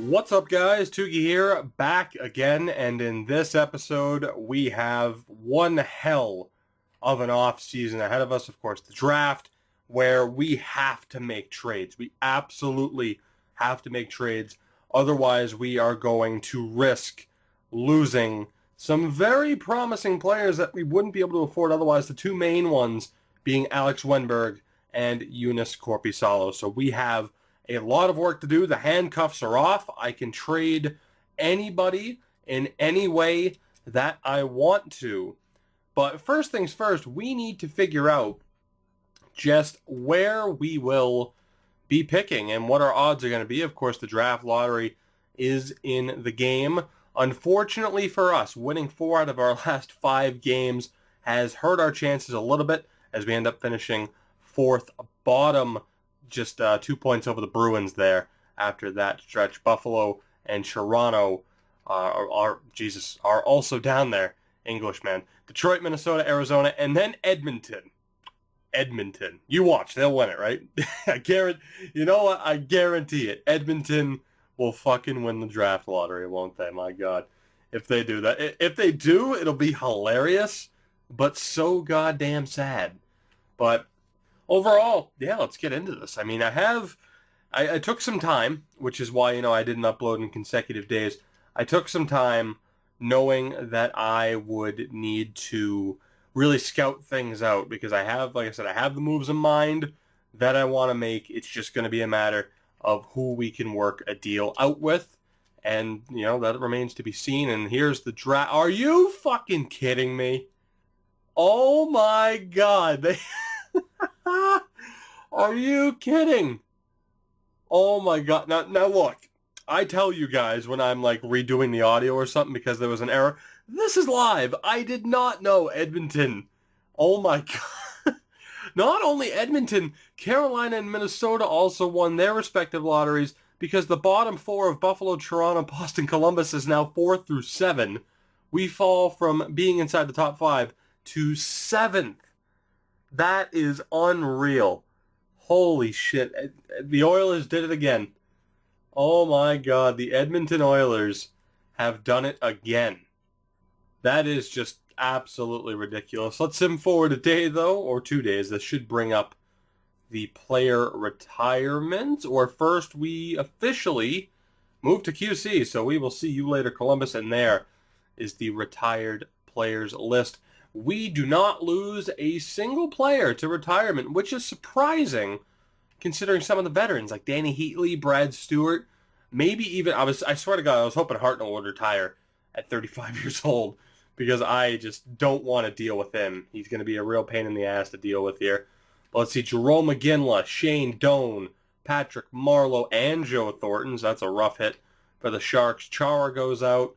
What's up, guys? Tugi here, back again, and in this episode, we have one hell of an off season ahead of us. Of course, the draft, where we have to make trades. We absolutely have to make trades. Otherwise, we are going to risk losing some very promising players that we wouldn't be able to afford otherwise. The two main ones being Alex Wenberg and Eunice Korpisalo. So we have a lot of work to do. The handcuffs are off. I can trade anybody in any way that I want to. But first things first, we need to figure out just where we will be picking and what our odds are going to be. Of course, the draft lottery is in the game. Unfortunately for us, winning 4 out of our last 5 games has hurt our chances a little bit as we end up finishing 4th bottom, just 2 points over the Bruins there after that stretch. Buffalo and Toronto are also down there. Englishman. Detroit, Minnesota, Arizona, and then Edmonton. You watch. They'll win it, right? I guarantee. You know what? I guarantee it. Edmonton will fucking win the draft lottery, won't they? My God. If they do that. If they do, it'll be hilarious, but so goddamn sad. But overall, yeah, let's get into this. I mean, I took some time, which is why, I didn't upload in consecutive days. I took some time knowing that I would need to really scout things out because I have, like I said, I have the moves in mind that I want to make. It's just going to be a matter of who we can work a deal out with. And, that remains to be seen. And here's the draft. Are you fucking kidding me? Oh my God. Are you kidding? Oh my God. Now look, I tell you guys when I'm like redoing the audio or something because there was an error. This is live. I did not know Edmonton. Oh my God. Not only Edmonton, Carolina and Minnesota also won their respective lotteries because the bottom 4 of Buffalo, Toronto, Boston, Columbus is now 4 through 7. We fall from being inside the top 5 to 7th. That is unreal. Holy shit. The Oilers did it again. Oh my God. The Edmonton Oilers have done it again. That is just absolutely ridiculous. Let's sim forward a day, though, or 2 days. This should bring up the player retirements. Or first, we officially move to QC. So we will see you later, Columbus. And there is the retired players list. We do not lose a single player to retirement, which is surprising considering some of the veterans like Danny Heatley, Brad Stewart, maybe even, I swear to God, I was hoping Hartnell would retire at 35 years old because I just don't want to deal with him. He's going to be a real pain in the ass to deal with here. But let's see, Jerome McGinley, Shane Doan, Patrick Marleau, and Joe Thornton. So that's a rough hit for the Sharks. Chara goes out.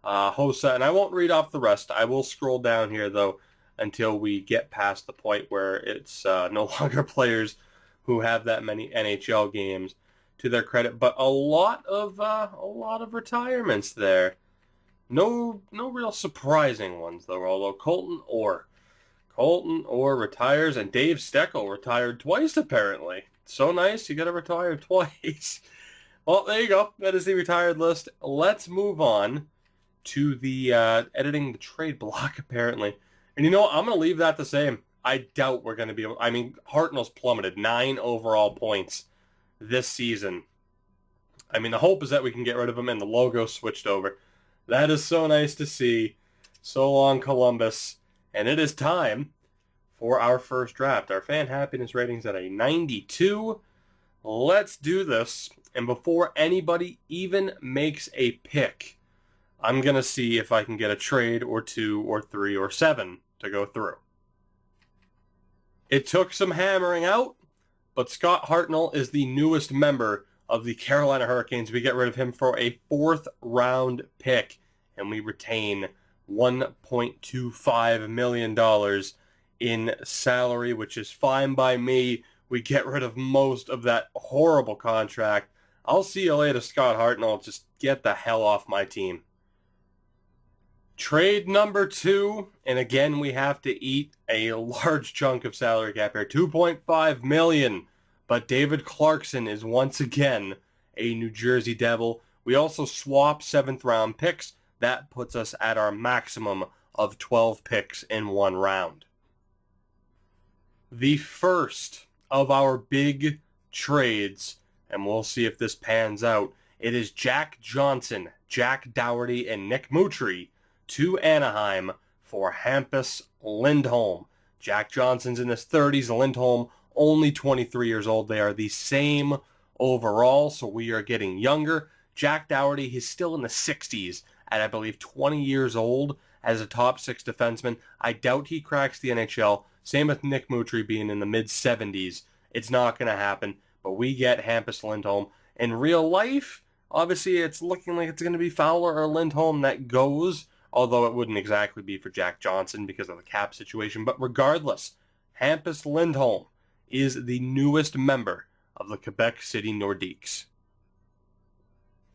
Hossa, and I won't read off the rest. I will scroll down here, though, until we get past the point where it's no longer players who have that many NHL games to their credit. But a lot of retirements there. No real surprising ones, though, although Colton Orr retires, and Dave Steckel retired twice, apparently. So nice, you got to retire twice. Well, there you go. That is the retired list. Let's move on to the editing the trade block, apparently. And I'm going to leave that the same. I doubt we're going to be able... I mean, Hartnell's plummeted 9 overall points this season. I mean, the hope is that we can get rid of him and the logo switched over. That is so nice to see. So long, Columbus. And it is time for our first draft. Our fan happiness rating's at a 92. Let's do this. And before anybody even makes a pick, I'm going to see if I can get a trade or 2 or 3 or 7 to go through. It took some hammering out, but Scott Hartnell is the newest member of the Carolina Hurricanes. We get rid of him for a 4th round pick, and we retain $1.25 million in salary, which is fine by me. We get rid of most of that horrible contract. I'll see you later, Scott Hartnell. Just get the hell off my team. Trade number 2, and again we have to eat a large chunk of salary cap here, $2.5 million. But David Clarkson is once again a New Jersey Devil. We also swap 7th round picks. That puts us at our maximum of 12 picks in one round. The first of our big trades, and we'll see if this pans out, it is Jack Johnson, Jack Dougherty, and Nick Mutry to Anaheim for Hampus Lindholm. Jack Johnson's in his 30s, Lindholm only 23 years old. They are the same overall, so we are getting younger. Jack Dougherty, he's still in the 60s at, I believe, 20 years old as a top 6 defenseman. I doubt he cracks the NHL. Same with Nick Mutry being in the mid-70s. It's not going to happen, but we get Hampus Lindholm. In real life, obviously it's looking like it's going to be Fowler or Lindholm that goes, although it wouldn't exactly be for Jack Johnson because of the cap situation. But regardless, Hampus Lindholm is the newest member of the Quebec City Nordiques.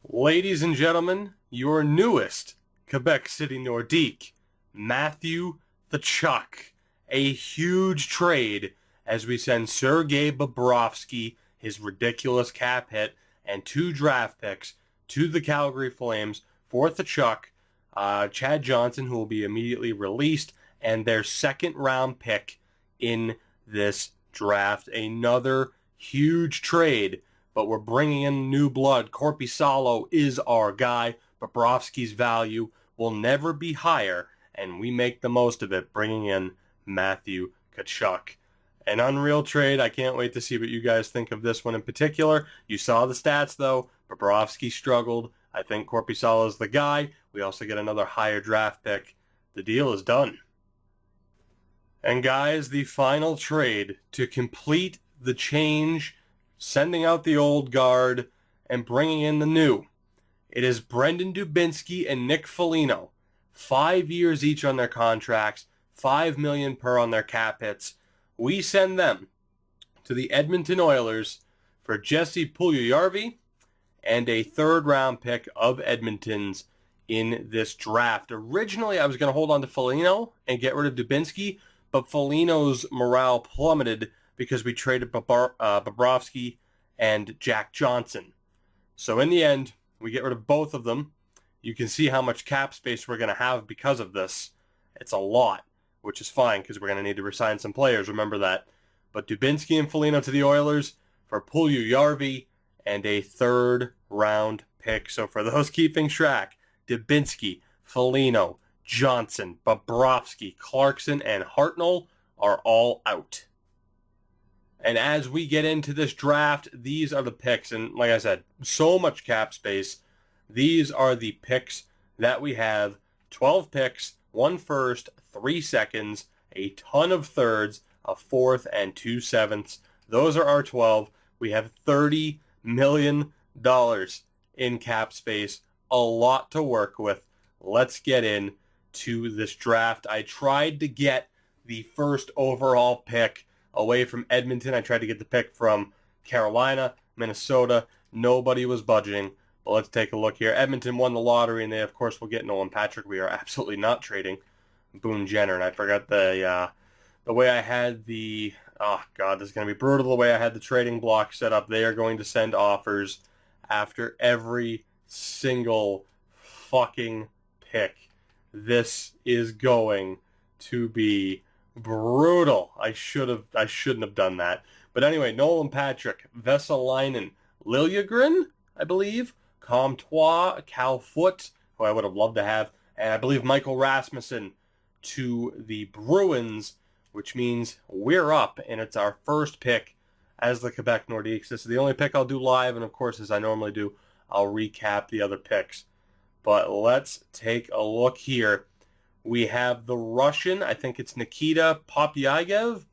Ladies and gentlemen, your newest Quebec City Nordique, Matthew Tkachuk. A huge trade as we send Sergei Bobrovsky, his ridiculous cap hit, and 2 draft picks to the Calgary Flames for Tkachuk, Chad Johnson, who will be immediately released, and their 2nd round pick in this draft. Another huge trade, but we're bringing in new blood. Korpisalo is our guy. Bobrovsky's value will never be higher, and we make the most of it, bringing in Matthew Tkachuk. An unreal trade. I can't wait to see what you guys think of this one in particular. You saw the stats, though. Bobrovsky struggled. I think Korpisalo is the guy. We also get another higher draft pick. The deal is done. And guys, the final trade to complete the change, sending out the old guard and bringing in the new. It is Brendan Dubinsky and Nick Foligno. 5 years each on their contracts, $5 million per on their cap hits. We send them to the Edmonton Oilers for Jesse Puljujarvi and a 3rd round pick of Edmonton's in this draft. Originally, I was going to hold on to Foligno and get rid of Dubinsky, but Foligno's morale plummeted because we traded Bobrovsky and Jack Johnson. So in the end, we get rid of both of them. You can see how much cap space we're going to have because of this. It's a lot, which is fine because we're going to need to resign some players. Remember that. But Dubinsky and Foligno to the Oilers for Puljujarvi and a 3rd round pick. So for those keeping track, Dubinsky, Foligno, Johnson, Bobrovsky, Clarkson, and Hartnell are all out. And as we get into this draft, these are the picks. And like I said, so much cap space. These are the picks that we have. 12 picks, 1 first, 3 seconds, a ton of thirds, a 4th, and 2 sevenths. Those are our 12. We have $30 million in cap space. A lot to work with. Let's get in to this draft. I tried to get the first overall pick away from Edmonton. I tried to get the pick from Carolina, Minnesota. Nobody was budging. But let's take a look here. Edmonton won the lottery, and they, of course, will get Nolan Patrick. We are absolutely not trading Boone Jenner. And I forgot the way I had the... Oh, God, this is going to be brutal the way I had the trading block set up. They are going to send offers after every single fucking pick. This is going to be brutal. I shouldn't have done that. But anyway, Nolan Patrick, Vesalainen, Liljegren, I believe, Comtois, Cal Foote, who I would have loved to have, and I believe Michael Rasmussen to the Bruins, which means we're up, and it's our first pick as the Quebec Nordiques. This is the only pick I'll do live, and of course, as I normally do, I'll recap the other picks. But let's take a look here. We have the Russian, I think it's Nikita Popyaigev.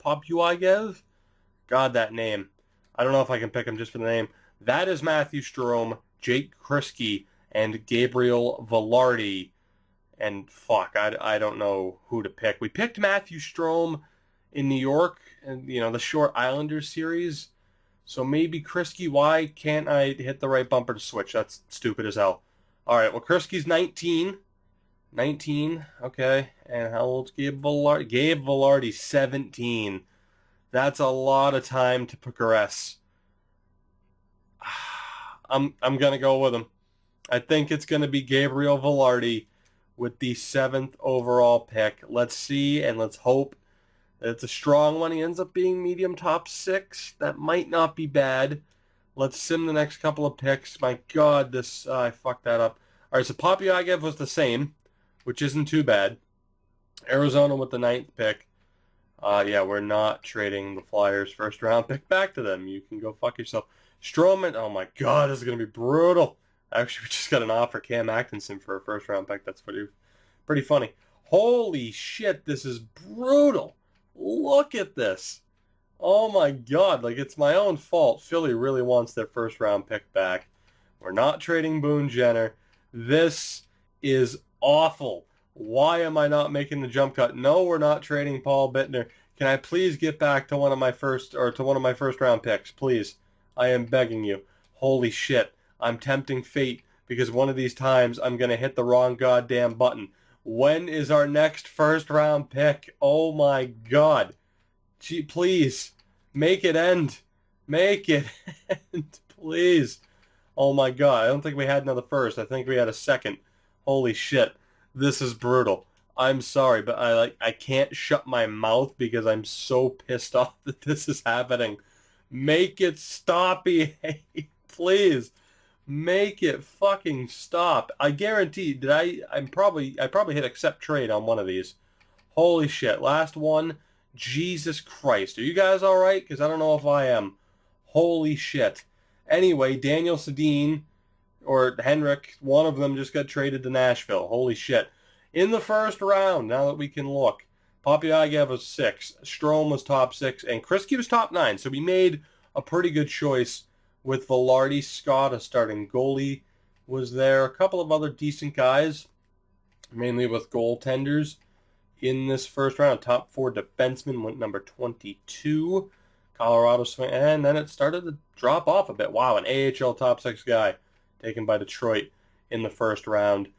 God, that name. I don't know if I can pick him just for the name. That is Matthew Strome, Jake Kriske, and Gabriel Velarde. And fuck, I don't know who to pick. We picked Matthew Strome in New York, and the Short Islanders series. So maybe Kriske. Why can't I hit the right bumper to switch? That's stupid as hell. All right, well, Kriske's 19. 19, okay. And how old's Gabe Velarde? Gabe Velarde, 17. That's a lot of time to progress. I'm gonna go with him. I think it's going to be Gabriel Velarde with the 7th overall pick. Let's see and let's hope that it's a strong one. He ends up being medium top 6. That might not be bad. Let's sim the next couple of picks. My God, I fucked that up. All right, so Papyagev was the same, which isn't too bad. Arizona with the 9th pick. Yeah, we're not trading the Flyers' first-round pick back to them. You can go fuck yourself. Stroman, oh my God, this is going to be brutal. Actually, we just got an offer, Cam Atkinson, for a first-round pick. That's pretty funny. Holy shit, this is brutal. Look at this. Oh my God, like it's my own fault. Philly really wants their first-round pick back. We're not trading Boone Jenner. This is awful. Why am I not making the jump cut? No, we're not trading Paul Bittner. Can I please get back to one of my first round picks, please? I am begging you. Holy shit. I'm tempting fate because one of these times I'm going to hit the wrong goddamn button. When is our next first round pick? Oh my God. Gee, please. Make it end. Make it end, please. Oh my God. I don't think we had another first. I think we had a second. Holy shit. This is brutal. I'm sorry, but I can't shut my mouth because I'm so pissed off that this is happening. Make it stop, EA. Please. Make it fucking stop. I guarantee that I probably hit accept trade on one of these. Holy shit. Last one. Jesus Christ. Are you guys alright? Because I don't know if I am. Holy shit. Anyway, Daniel Sedin or Henrik, one of them just got traded to Nashville. Holy shit. In the first round, now that we can look, Papyagev was 6, Strome was top 6, and Kriske was top 9. So we made a pretty good choice with Velarde. Scott, a starting goalie, was there. A couple of other decent guys, mainly with goaltenders in this first round. Top 4 defenseman went number 22. Colorado swing, and then it started to drop off a bit. Wow, an AHL top 6 guy taken by Detroit in the first round.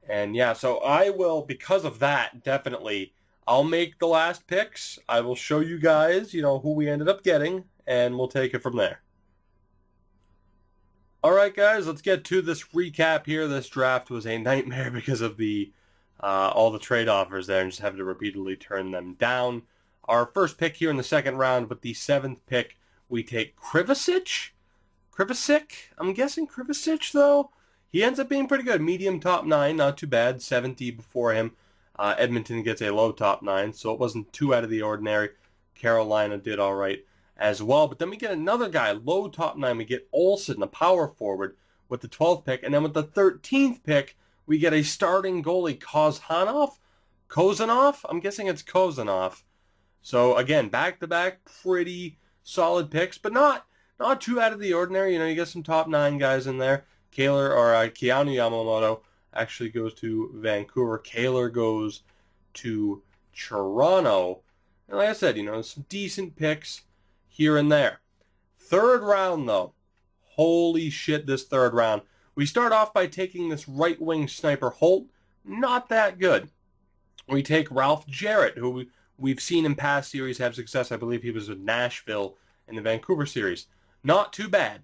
And yeah, so I will, because of that, definitely, I'll make the last picks. I will show you guys, who we ended up getting, and we'll take it from there. All right, guys, let's get to this recap here. This draft was a nightmare because of all the trade offers there and just having to repeatedly turn them down. Our first pick here in the second round, with the 7th pick, we take Krivicic? I'm guessing Krivicic, though. He ends up being pretty good. Medium top 9, not too bad. 70 before him. Edmonton gets a low top 9, so it wasn't too out of the ordinary. Carolina did all right as well. But then we get another guy, low top 9. We get Olsen, the power forward, with the 12th pick. And then with the 13th pick, we get a starting goalie, Kozanov? I'm guessing it's Kozanov. So, again, back-to-back, pretty solid picks, but not too out of the ordinary. You get some top 9 guys in there. Keanu Yamamoto actually goes to Vancouver. Kaler goes to Toronto. And like I said, some decent picks here and there. Third round, though. Holy shit, this third round. We start off by taking this right-wing sniper, Holt. Not that good. We take Ralph Jarrett, who we've seen in past series have success. I believe he was with Nashville in the Vancouver series. Not too bad.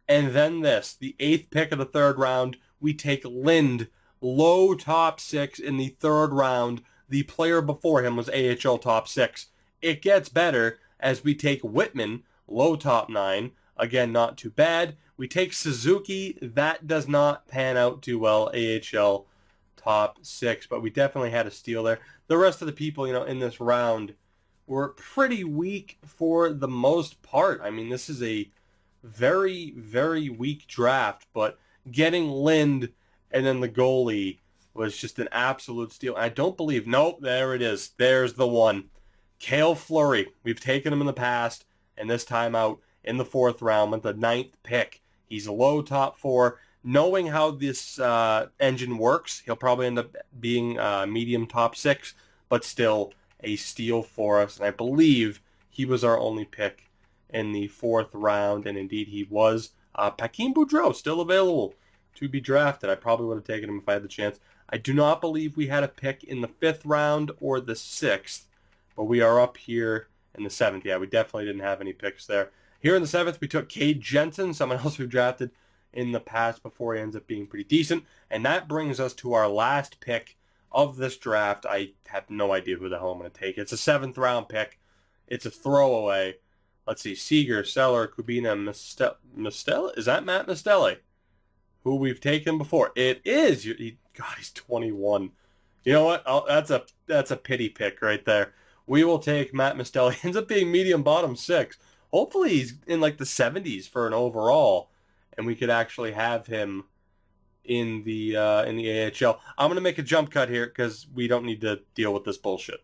And then this, the 8th pick of the third round, we take Lind, low top 6 in the third round. The player before him was AHL top 6. It gets better as we take Whitman, low top 9. Again, not too bad. We take Suzuki. That does not pan out too well, AHL top 6, but we definitely had a steal there. The rest of the people, in this round were pretty weak for the most part. I mean, this is a very, very weak draft, but getting Lind and then the goalie was just an absolute steal. I don't believe, nope, there it is. There's the one. Cale Fleury. We've taken him in the past, and this time out in the 4th round with the 9th pick. He's a low top 4. Knowing how this engine works, he'll probably end up being medium top 6, but still a steal for us. And I believe he was our only pick in the 4th round, and indeed he was. Paquin Boudreau, still available to be drafted. I probably would have taken him if I had the chance. I do not believe we had a pick in the 5th round or the 6th, but we are up here in the 7th. Yeah, we definitely didn't have any picks there. Here in the 7th, we took Cade Jensen, someone else we drafted in the past before he ends up being pretty decent. And that brings us to our last pick of this draft. I have no idea who the hell I'm going to take. It's a 7th round pick. It's a throwaway. Let's see. Seager, Seller, Kubina, Mistelle? Is that Matt Mistelle? Who we've taken before. It is. God, he's 21. You know what? That's a pity pick right there. We will take Matt Mistelle. He ends up being medium bottom 6. Hopefully he's in like the 70s for an overall, and we could actually have him in the AHL. I'm going to make a jump cut here because we don't need to deal with this bullshit.